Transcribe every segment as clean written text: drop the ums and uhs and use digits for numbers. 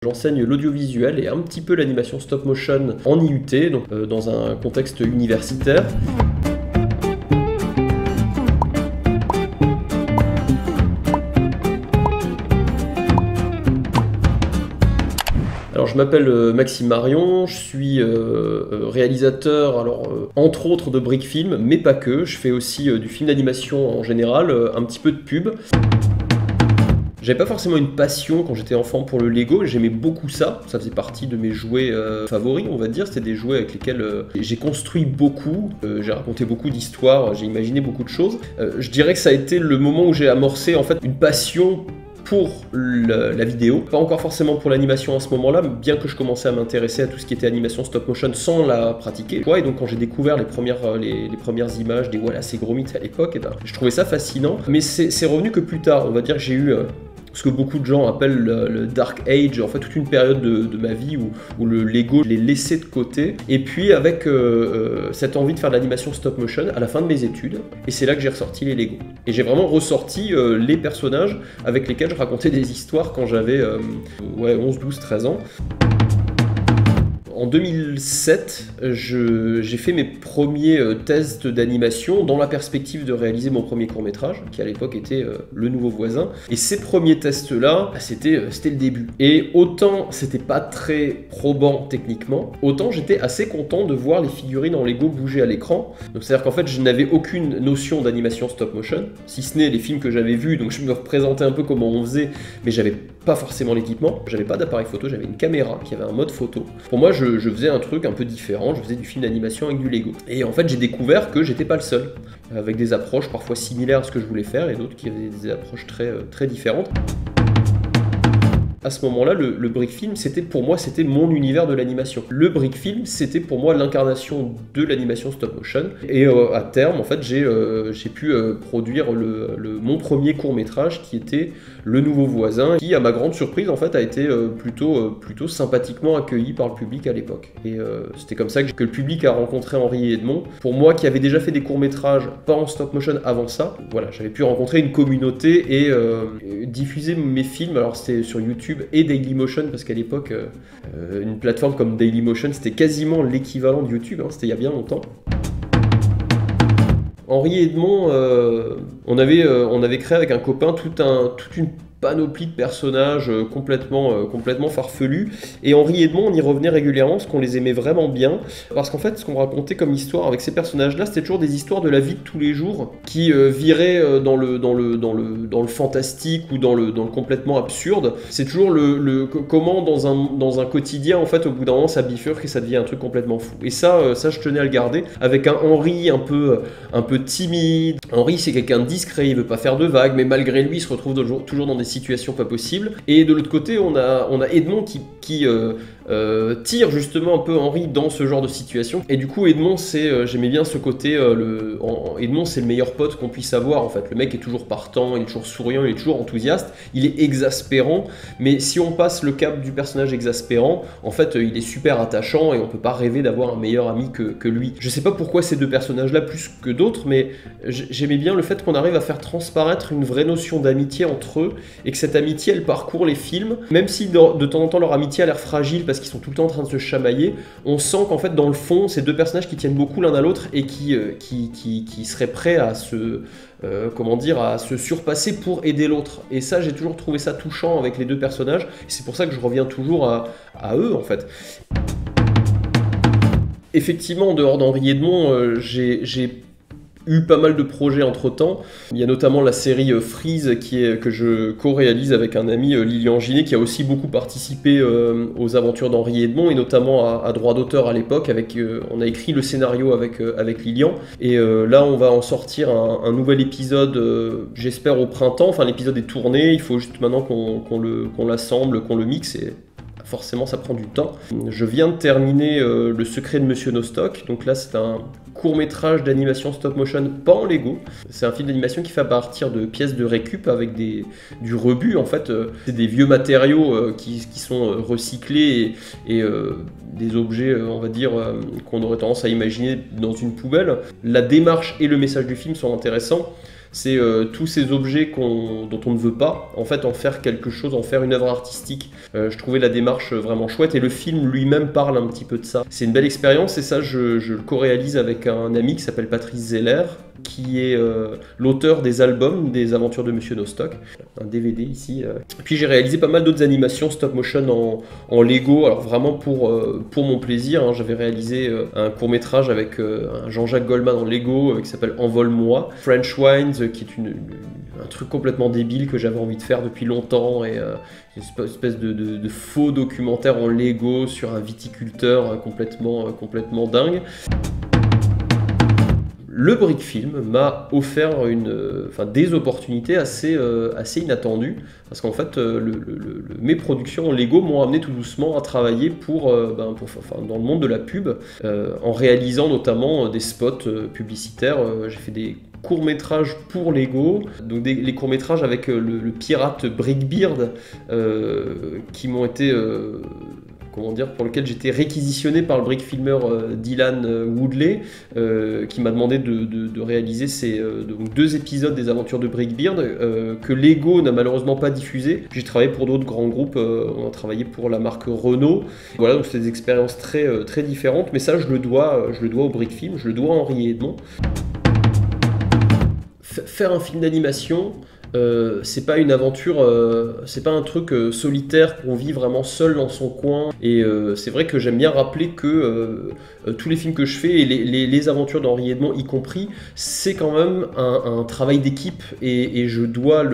J'enseigne l'audiovisuel et un petit peu l'animation stop motion en IUT, donc dans un contexte universitaire. Alors je m'appelle Maxime Marion, je suis réalisateur, entre autres de Brick Film, mais pas que. Je fais aussi du film d'animation en général, un petit peu de pub. J'avais pas forcément une passion quand j'étais enfant pour le Lego, j'aimais beaucoup ça. Ça faisait partie de mes jouets favoris, on va dire. C'était des jouets avec lesquels j'ai construit beaucoup, j'ai raconté beaucoup d'histoires, j'ai imaginé beaucoup de choses. Je dirais que ça a été le moment où j'ai amorcé en fait une passion pour la vidéo, pas encore forcément pour l'animation à ce moment-là, bien que je commençais à m'intéresser à tout ce qui était animation stop motion sans la pratiquer. Et donc quand j'ai découvert les premières images des Wallace et Gromit à l'époque, je trouvais ça fascinant. Mais c'est revenu que plus tard, on va dire que j'ai eu ce que beaucoup de gens appellent le Dark Age, en fait toute une période de ma vie où le Lego, je l'ai laissé de côté. Et puis avec cette envie de faire de l'animation stop motion à la fin de mes études, et c'est là que j'ai ressorti les Lego. Et j'ai vraiment ressorti les personnages avec lesquels je racontais des histoires quand j'avais 11, 12, 13 ans. En 2007, j'ai fait mes premiers tests d'animation dans la perspective de réaliser mon premier court-métrage, qui à l'époque était Le Nouveau Voisin. Et ces premiers tests-là, c'était le début. Et autant c'était pas très probant techniquement, autant j'étais assez content de voir les figurines en Lego bouger à l'écran. Donc c'est-à-dire qu'en fait, je n'avais aucune notion d'animation stop-motion, si ce n'est les films que j'avais vus, donc je me représentais un peu comment on faisait, mais j'avais pas forcément l'équipement, j'avais pas d'appareil photo, j'avais une caméra qui avait un mode photo. Pour moi, je faisais un truc un peu différent, je faisais du film d'animation avec du Lego. Et en fait, j'ai découvert que j'étais pas le seul, avec des approches parfois similaires à ce que je voulais faire et d'autres qui avaient des approches très différentes. À ce moment-là, le Brick Film, pour moi, c'était mon univers de l'animation. Le Brick Film, c'était pour moi l'incarnation de l'animation stop motion. Et à terme, en fait, j'ai pu produire mon premier court-métrage qui était Le Nouveau Voisin, qui, à ma grande surprise, en fait, a été plutôt sympathiquement accueilli par le public à l'époque. Et c'était comme ça que le public a rencontré Henri et Edmond. Pour moi, qui avait déjà fait des courts-métrages, pas en stop motion avant ça, voilà, j'avais pu rencontrer une communauté et diffuser mes films. Alors, c'était sur YouTube et Dailymotion, parce qu'à l'époque une plateforme comme Dailymotion c'était quasiment l'équivalent de YouTube, hein, c'était il y a bien longtemps. Henri et Edmond, on avait créé avec un copain toute une panoplie de personnages complètement farfelus, et Henri et Edmond, on y revenait régulièrement parce qu'on les aimait vraiment bien, parce qu'en fait ce qu'on racontait comme histoire avec ces personnages là, c'était toujours des histoires de la vie de tous les jours qui viraient dans le fantastique ou dans le complètement absurde. C'est toujours comment dans un quotidien, en fait, au bout d'un moment ça bifurque et ça devient un truc complètement fou. Et ça je tenais à le garder, avec un Henri un peu timide. Henri, c'est quelqu'un de discret, il veut pas faire de vagues, mais malgré lui il se retrouve toujours dans des situations pas possibles. Et de l'autre côté, on a Edmond qui tire justement un peu Henri dans ce genre de situation. Et du coup, Edmond, j'aimais bien ce côté, Edmond, c'est le meilleur pote qu'on puisse avoir, en fait. Le mec est toujours partant, il est toujours souriant, il est toujours enthousiaste, il est exaspérant, mais si on passe le cap du personnage exaspérant, en fait, il est super attachant et on peut pas rêver d'avoir un meilleur ami que lui. Je sais pas pourquoi ces deux personnages-là plus que d'autres, mais j'aimais bien le fait qu'on arrive à faire transparaître une vraie notion d'amitié entre eux, et que cette amitié, elle parcourt les films, même si de temps en temps leur amitié a l'air fragile parce qu'ils sont tout le temps en train de se chamailler, on sent qu'en fait dans le fond, ces deux personnages qui tiennent beaucoup l'un à l'autre et qui seraient prêts à se surpasser pour aider l'autre. Et ça, j'ai toujours trouvé ça touchant avec les deux personnages, et c'est pour ça que je reviens toujours à eux, en fait. Effectivement, en dehors d'Henri Edmond, j'ai eu pas mal de projets entre temps. Il y a notamment la série Freeze que je co-réalise avec un ami, Lilian Ginet, qui a aussi beaucoup participé aux aventures d'Henri Edmond, et notamment à droit d'auteur à l'époque. On a écrit le scénario avec Lilian, et là on va en sortir un nouvel épisode, j'espère au printemps. Enfin, l'épisode est tourné, il faut juste maintenant qu'on l'assemble, qu'on le mixe, et forcément ça prend du temps. Je viens de terminer Le Secret de Monsieur Nostoc, donc là c'est un court-métrage d'animation stop-motion pas en Lego. C'est un film d'animation qui fait à partir de pièces de récup avec du rebut, en fait. C'est des vieux matériaux qui sont recyclés et des objets, on va dire, qu'on aurait tendance à imaginer dans une poubelle. La démarche et le message du film sont intéressants. C'est tous ces objets dont on ne veut pas, en fait, en faire quelque chose, en faire une œuvre artistique. Je trouvais la démarche vraiment chouette et le film lui-même parle un petit peu de ça. C'est une belle expérience et ça, je le co-réalise avec un ami qui s'appelle Patrice Zeller, qui est l'auteur des albums des aventures de Monsieur Nostoc, un DVD ici. Puis j'ai réalisé pas mal d'autres animations stop motion en Lego, alors vraiment pour mon plaisir, hein. J'avais réalisé un court-métrage avec un Jean-Jacques Goldman en Lego qui s'appelle Envole-moi, French Wines, qui est un truc complètement débile que j'avais envie de faire depuis longtemps, et une espèce de faux documentaire en Lego sur un viticulteur complètement dingue. Le Brick Film m'a offert des opportunités assez inattendues, parce qu'en fait, mes productions en Lego m'ont amené tout doucement à travailler dans le monde de la pub, en réalisant notamment des spots publicitaires. J'ai fait des courts-métrages pour Lego, donc les courts-métrages avec le pirate Brickbeard, qui m'ont été... pour lequel j'étais réquisitionné par le brick filmer Dylan Woodley, qui m'a demandé de réaliser donc 2 épisodes des aventures de Brickbeard, que Lego n'a malheureusement pas diffusé. J'ai travaillé pour d'autres grands groupes, on a travaillé pour la marque Renault. Voilà, donc c'était des expériences très différentes, mais ça je le dois au brick film, je le dois à Henri Edmond. Faire un film d'animation, c'est pas une aventure, c'est pas un truc solitaire qu'on vit vraiment seul dans son coin. Et c'est vrai que j'aime bien rappeler que tous les films que je fais, et les aventures d'Henri Edmond y compris, c'est quand même un travail d'équipe, et je dois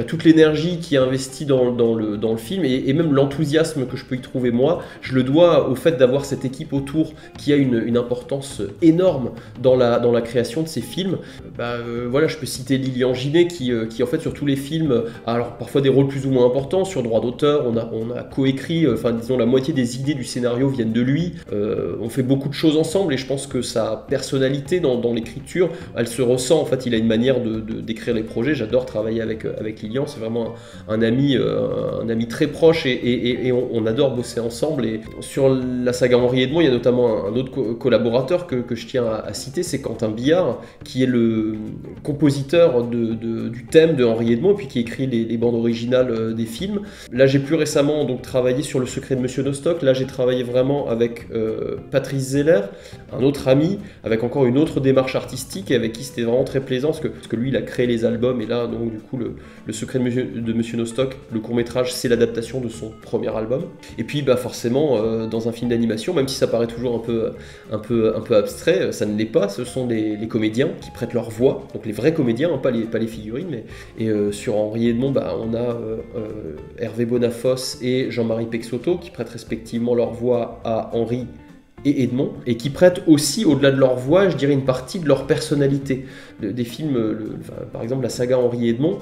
toute l'énergie qui est investie dans le film, et même l'enthousiasme que je peux y trouver moi, je le dois au fait d'avoir cette équipe autour qui a une importance énorme dans la création de ces films. Voilà, je peux citer Lilian Ginet qui en fait sur tous les films, alors parfois des rôles plus ou moins importants, sur droit d'auteur, on a coécrit, disons la moitié des idées du scénario viennent de lui, on fait beaucoup de choses ensemble, et je pense que sa personnalité dans l'écriture, elle se ressent. En fait, il a une manière d'écrire les projets. J'adore travailler avec Lilian, c'est vraiment un ami très proche, et on adore bosser ensemble. Et sur la saga Henri Edmond, il y a notamment un autre collaborateur que je tiens à citer, c'est Quentin Billard, qui est le compositeur du thème de Henri Edmond, et puis qui écrit les bandes originales des films. Là, j'ai plus récemment donc travaillé sur Le secret de Monsieur Nostoc. Là, j'ai travaillé vraiment avec Patrice Zeller, un autre ami, avec encore une autre démarche artistique, et avec qui c'était vraiment très plaisant, parce que lui, il a créé les albums, et là, donc du coup, le secret de Monsieur Nostoc, le court-métrage, c'est l'adaptation de son premier album. Et puis, forcément, dans un film d'animation, même si ça paraît toujours un peu abstrait, ça ne l'est pas. Ce sont les comédiens qui prêtent leur voix, donc les vrais comédiens, hein, pas les figurines. Et sur Henri Edmond, on a Hervé Bonafosse et Jean-Marie Peixoto qui prêtent respectivement leur voix à Henri et Edmond, et qui prêtent aussi, au-delà de leur voix, je dirais une partie de leur personnalité. Des films, par exemple la saga Henri Edmond,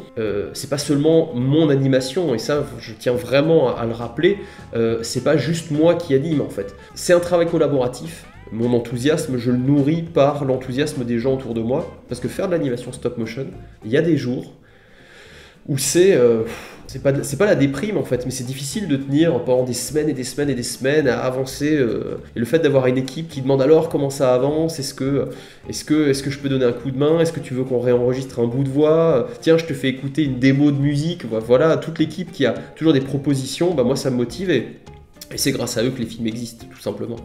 c'est pas seulement mon animation, et ça je tiens vraiment à le rappeler, c'est pas juste moi qui anime en fait. C'est un travail collaboratif. Mon enthousiasme, je le nourris par l'enthousiasme des gens autour de moi, parce que faire de l'animation stop motion, il y a des jours où c'est pas la déprime en fait, mais c'est difficile de tenir pendant des semaines et des semaines et des semaines à avancer. Et le fait d'avoir une équipe qui demande alors comment ça avance, est-ce que je peux donner un coup de main, est-ce que tu veux qu'on réenregistre un bout de voix, tiens je te fais écouter une démo de musique, voilà, toute l'équipe qui a toujours des propositions, moi ça me motive, et c'est grâce à eux que les films existent tout simplement.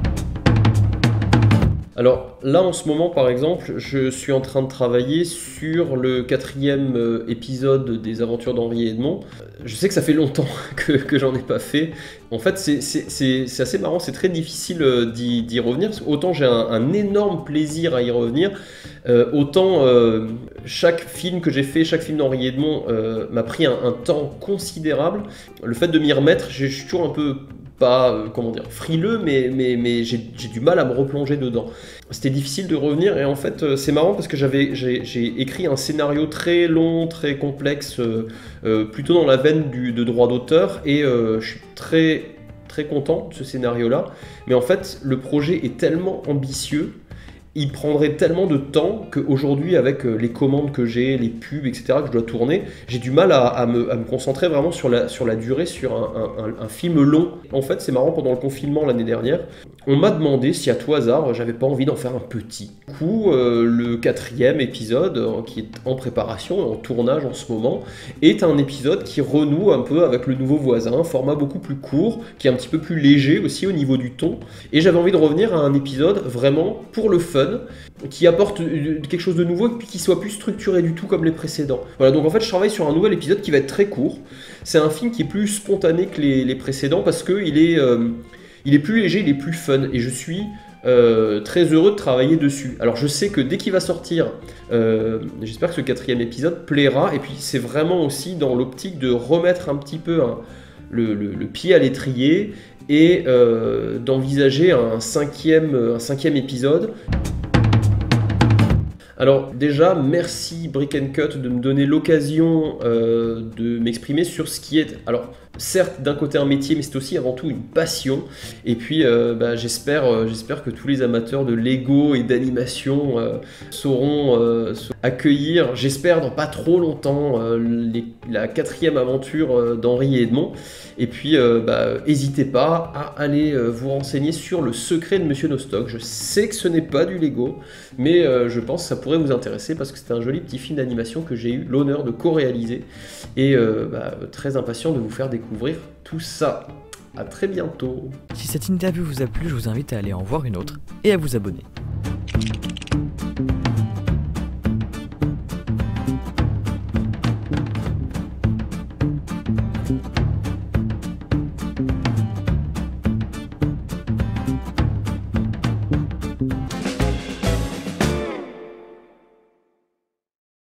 Alors là en ce moment par exemple, je suis en train de travailler sur le 4e épisode des aventures d'Henri Edmond. Je sais que ça fait longtemps que j'en ai pas fait. En fait c'est assez marrant, c'est très difficile d'y revenir. Autant j'ai un énorme plaisir à y revenir, autant chaque film que j'ai fait, chaque film d'Henri Edmond m'a pris un temps considérable. Le fait de m'y remettre, je suis toujours un peu... pas, frileux, mais j'ai du mal à me replonger dedans. C'était difficile de revenir, et en fait c'est marrant parce que j'ai écrit un scénario très long, très complexe, plutôt dans la veine de droit d'auteur, et je suis très content de ce scénario-là. Mais en fait le projet est tellement ambitieux, il prendrait tellement de temps qu'aujourd'hui, avec les commandes que j'ai, les pubs, etc., que je dois tourner, j'ai du mal à me concentrer vraiment sur la durée, sur un film long. En fait, c'est marrant, pendant le confinement l'année dernière, on m'a demandé si à tout hasard, j'avais pas envie d'en faire un petit. Du coup, le 4e épisode, qui est en préparation, en tournage en ce moment, est un épisode qui renoue un peu avec Le Nouveau Voisin, un format beaucoup plus court, qui est un petit peu plus léger aussi au niveau du ton. Et j'avais envie de revenir à un épisode vraiment pour le fun, qui apporte quelque chose de nouveau et puis qui soit plus structuré du tout comme les précédents. Voilà, donc en fait je travaille sur un nouvel épisode qui va être très court. C'est un film qui est plus spontané que les précédents parce qu'il est plus léger, il est plus fun et je suis très heureux de travailler dessus. Alors je sais que dès qu'il va sortir, j'espère que ce 4e épisode plaira et puis c'est vraiment aussi dans l'optique de remettre un petit peu le pied à l'étrier et d'envisager un cinquième épisode. Alors déjà, merci Brick & Cut de me donner l'occasion de m'exprimer sur ce qui est, alors certes d'un côté un métier, mais c'est aussi avant tout une passion. Et puis j'espère que tous les amateurs de Lego et d'animation sauront accueillir, j'espère dans pas trop longtemps, la 4e aventure d'Henri et Edmond. Et puis n'hésitez pas à aller vous renseigner sur Le Secret de Monsieur Nostoc. Je sais que ce n'est pas du Lego, mais je pense que ça pourrait vous intéresser parce que c'est un joli petit film d'animation que j'ai eu l'honneur de co-réaliser et très impatient de vous faire découvrir tout ça. À très bientôt. Si cette interview vous a plu, je vous invite à aller en voir une autre et à vous abonner.